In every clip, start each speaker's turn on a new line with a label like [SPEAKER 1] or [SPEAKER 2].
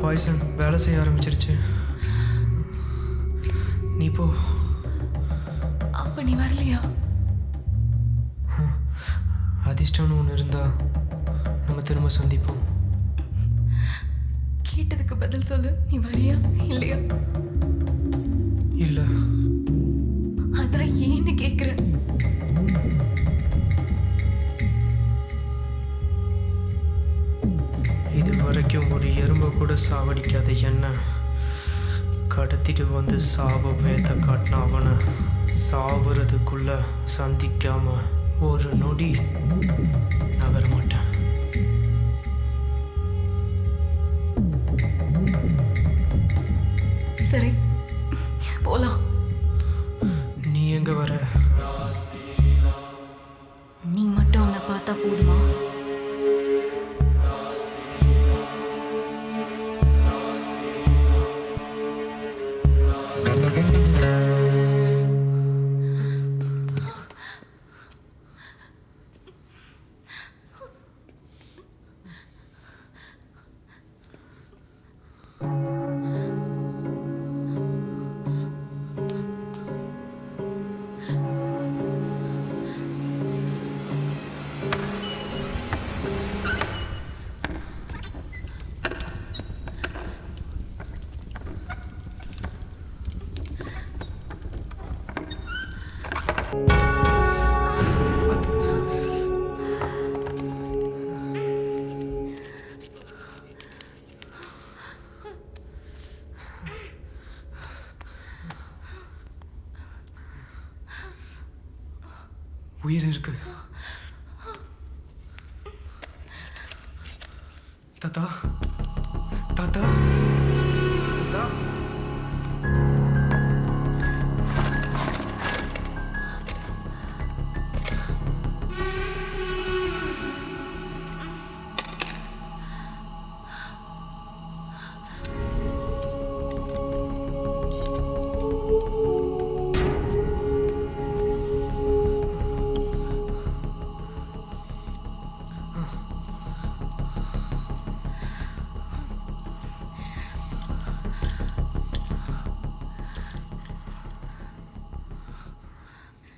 [SPEAKER 1] Poison வேலை செய்ய ஆரம்பிச்சிருச்சு. நீ போ.
[SPEAKER 2] அப்ப நீ வரலையா?
[SPEAKER 1] அதிர்ஷ்டம்னு ஒன்று இருந்தா நம்ம திரும்ப சந்திப்போம்.
[SPEAKER 2] கேட்டதுக்கு பதில் சொல்லு. நீ வரியா இல்லையா?
[SPEAKER 1] இல்ல.
[SPEAKER 2] அதான் ஏன்னு கேக்குற.
[SPEAKER 1] இது வரைக்கும் ஒரு எறும்பை கூட சாவடிக்காத என்ன கடத்திட்டு வந்து சாவ வேத காட்டின அவனை சாவுறதுக்குள்ள சந்திக்காம ஒரு நொடி நகர மாட்டேன்.
[SPEAKER 2] சரி, போலாம்.
[SPEAKER 1] நீ எங்க வர?
[SPEAKER 2] நீ மட்டும் அவனை பார்த்தா போதுமா?
[SPEAKER 1] உயிர் இருக்கு. தாத்தா தாத்தா தாத்தா.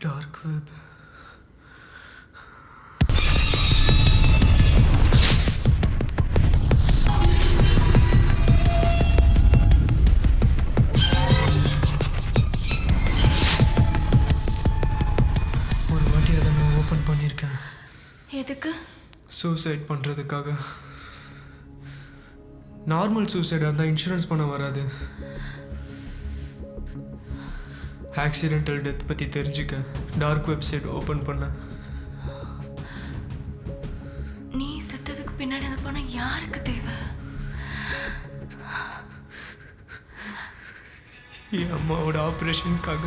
[SPEAKER 1] Dark web. ஒரு வாட்டி அதை நான் ஓப்பன் பண்ணியிருக்கேன்.
[SPEAKER 2] எதுக்கு?
[SPEAKER 1] சூசைட் பண்ணுறதுக்காக. நார்மல் சூசைடாக இருந்தால் இன்சூரன்ஸ் பண்ண வராது. ஆக்சிடென்டல் டெத் பற்றி தெரிஞ்சுக்க டார்க் வெப்சைட் ஓப்பன் பண்ண.
[SPEAKER 2] நீ செத்ததுக்கு பின்னாடி அந்த பணம் யாருக்கு தேவை?
[SPEAKER 1] என் அம்மாவோட ஆப்ரேஷனுக்காக.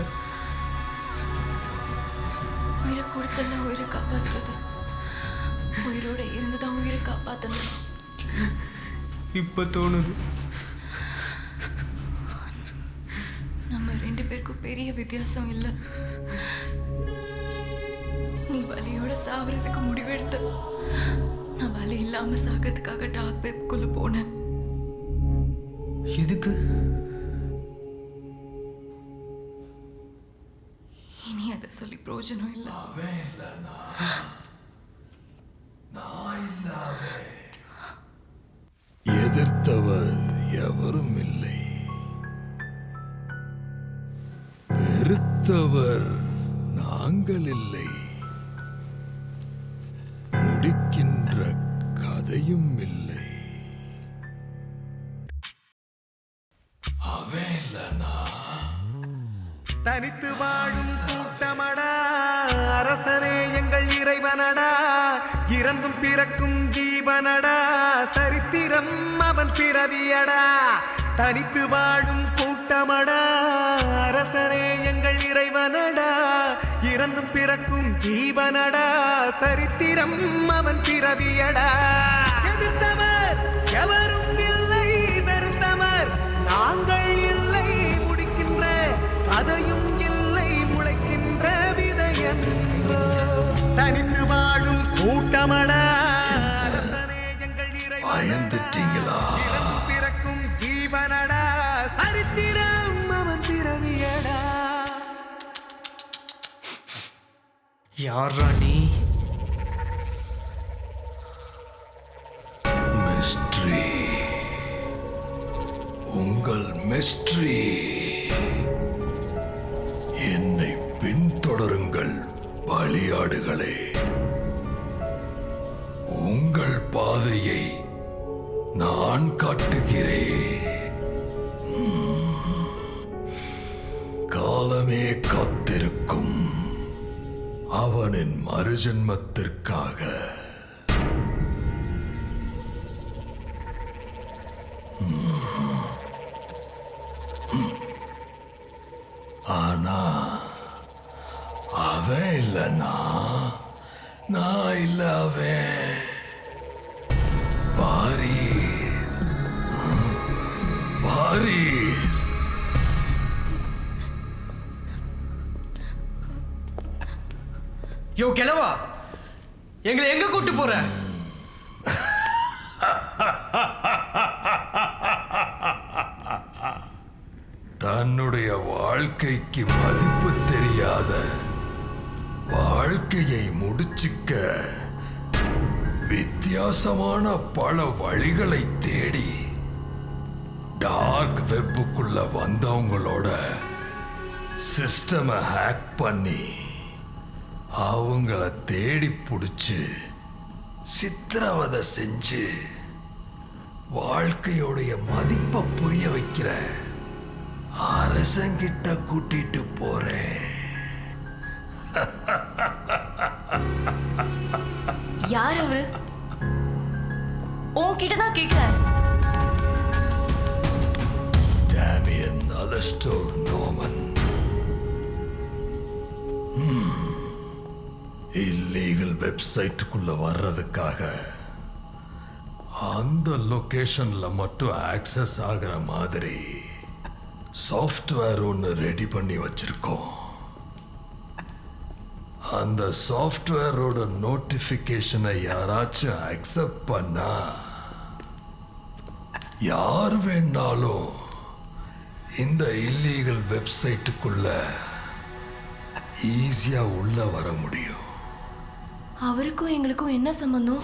[SPEAKER 2] உயிரை கொடுத்தல உயிரை காப்பாத்துறது. உயிரோட இருந்துதான் உயிரை காப்பாற்றணும்.
[SPEAKER 1] இப்போ தோணுது
[SPEAKER 2] நம்ம 2 பேருக்கும் பெரிய வித்தியாசம் இல்லை. நீ வலியோட சாவறதுக்கு முடிவெடுத்த, நான் வலி இல்லாம சாகிறதுக்காக டார்க் வெப்குள்ள போனேன்.
[SPEAKER 1] எதுக்கு?
[SPEAKER 2] இனி அதை சொல்லி பிரயோஜனம் இல்லை.
[SPEAKER 3] எதிர்த்தவர் எவரும் இல்லை, வெறுத்தவர் நாங்கள் இல்லை, முடிக்கின்ற கதையும் இல்லை.
[SPEAKER 4] தனித்து வாழும் கூட்டமடா, அரசனே எங்கள் இறைவனடா, இறந்தும் பிறக்கும் ஜீவனடா, சரித்திரம் அவன் பிறவியடா. தனித்து வாழும் கூட்டமடா, அரசனே எங்கள் இறைவனடா, இறந்தும் பிறக்கும் ஜீவனடா, சரித்திரம் அவன் பிறவியடா. எதிர்த்தவர் எவரும் இல்லை, வெறுத்தவர் நாங்கள் இல்லை, முடிக்கின்ற கதையும் இல்லை, முளைக்கின்ற விதை என்றோ. தனித்து வாழும் கூட்டமடா, அரசனே எங்கள் இறைவனடா,
[SPEAKER 3] பயந்துட்டீங்களா?
[SPEAKER 4] இறந்து பிறக்கும்
[SPEAKER 1] யாரா நீ?
[SPEAKER 3] மிஸ்ட்ரி, உங்கள் மிஸ்ட்ரி. என்னை பின்தொடருங்கள் பலியாடுகளே. உங்கள் பாதையை நான் காட்டுகிறேன். காலமே காத்திருக்கும் அவனின் மறுஜன்மத்திற்காக. ஆனா அவன் இல்லைன்னா நான் இல்ல. அவன் பாரி பாரி.
[SPEAKER 1] யோ கிழவா, எங்களை எங்க கூட்டு போற?
[SPEAKER 3] தன்னுடைய வாழ்க்கைக்கு மதிப்பு தெரியாத வாழ்க்கையை முடிச்சுக்க வித்தியாசமான பல வழிகளை தேடி டார்க் வெப்புக்குள்ள வந்தவங்களோட சிஸ்டமை ஹேக் பண்ணி அவங்கள தேடி பிடிச்சு சித்திரவதை செஞ்சு வாழ்க்கையோடைய மதிப்பை புரிய வைக்கிற அரசங்கிட்ட கூட்டிட்டு போறேன்.
[SPEAKER 5] யார் அவரு? உன்கிட்ட தான் கேட்கிறேன்.
[SPEAKER 3] Damian அலஸ்டோர் Noman. இல்லீகல் வெப்சைட்டுக்குள்ள வர்றதுக்காக அந்த லொகேஷன்ல மட்டும் ஆக்சஸ் ஆகிற மாதிரி சாஃப்ட்வேர் ஒன்று ரெடி பண்ணி வச்சிருக்கோம். அந்த சாஃப்ட்வேரோட நோட்டிஃபிகேஷனை யாராச்சும் அக்செப்ட் பண்ணா யார் வேணாலும் இந்த இல்லீகல் வெப்சைட்டுக்குள்ள ஈஸியா உள்ள வர முடியும்.
[SPEAKER 5] அவருக்கும் எங்களுக்கும் என்ன சம்பந்தம்?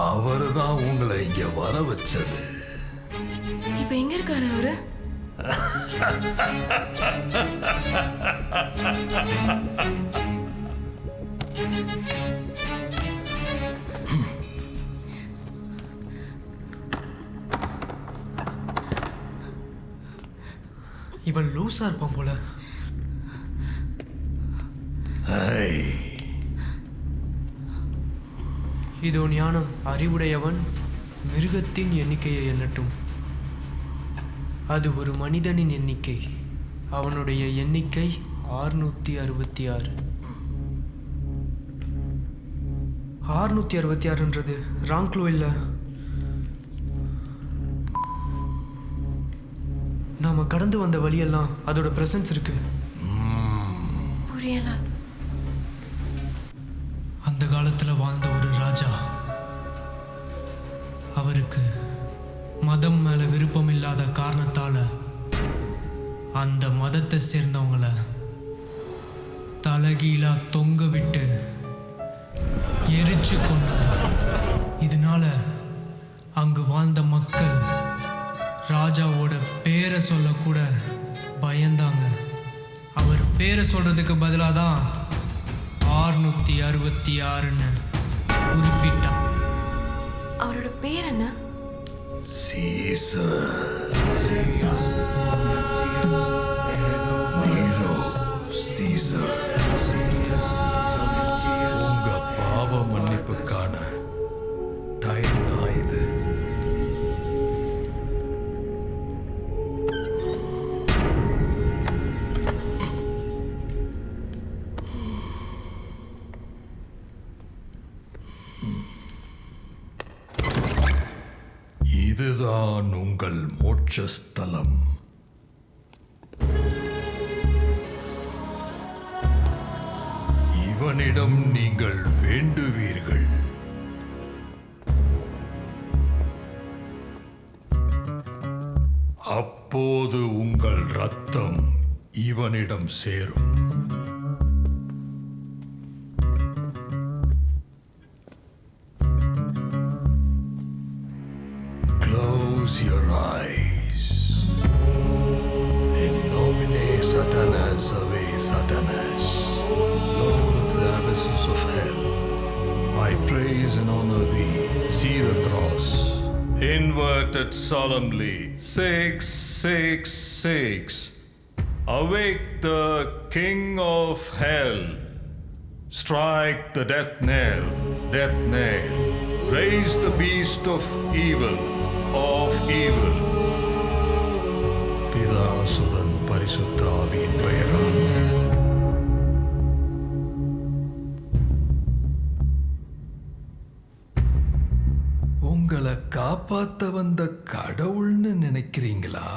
[SPEAKER 3] அவரு தான் உங்களை இங்க வர வச்சது.
[SPEAKER 5] இப்ப எங்க இருக்காரு அவரு?
[SPEAKER 1] இவன் லூசா இருப்பான் போல. இதோ ஞானம் அறிவுடையவன் மிருகத்தின் எண்ணிக்கையை எண்ணட்டும். அது ஒரு மனிதனின் எண்ணிக்கை. அவனுடைய எண்ணிக்கை 666. 666ன்றது ராங் க்ளூ இல்லை. நாம கடந்து வந்த வழியெல்லாம் அதோட பிரசன்ஸ் இருக்கு.
[SPEAKER 5] புரியல.
[SPEAKER 1] அந்த காலத்தில் வாழ்ந்த ஒரு ராஜா, அவருக்கு மதம் மேல விருப்பம் இல்லாத காரணத்தால அந்த மதத்தை சேர்ந்தவங்கள தலகீழா தொங்க விட்டு எரிச்சு கொண்டார். இதனால அங்கு வாழ்ந்த மக்கள் ராஜாவோட பேரை சொல்லக்கூட பயந்தாங்க. அவர் பேரை சொல்றதுக்கு பதிலாக தான் 666ன்னு குறிப்பிட்டார்.
[SPEAKER 5] அவரோட பேர் என்ன?
[SPEAKER 3] சீசர். நீரோ சீசர். உங்க பாவ மன்னிப்புக்கான டைம் தான் இது. இதுதான் உங்கள் மோட்சஸ்தலம். இவனிடம் நீங்கள் வேண்டுவீர்கள். அப்போது உங்கள் ரத்தம் இவனிடம் சேரும். close your eyes. In nomine Satanas ave Satanas, Lord of the abysses of hell, I praise and honor thee. See the cross. Inverted solemnly. 666. Awake the King of Hell. Strike the death nail. Death nail. Raise the beast of evil. பிதா சுதன் பரிசுத்த ஆவியின் பெயரால். உங்களை காப்பாத்த வந்த கடவுள்னு நினைக்கிறீங்களா?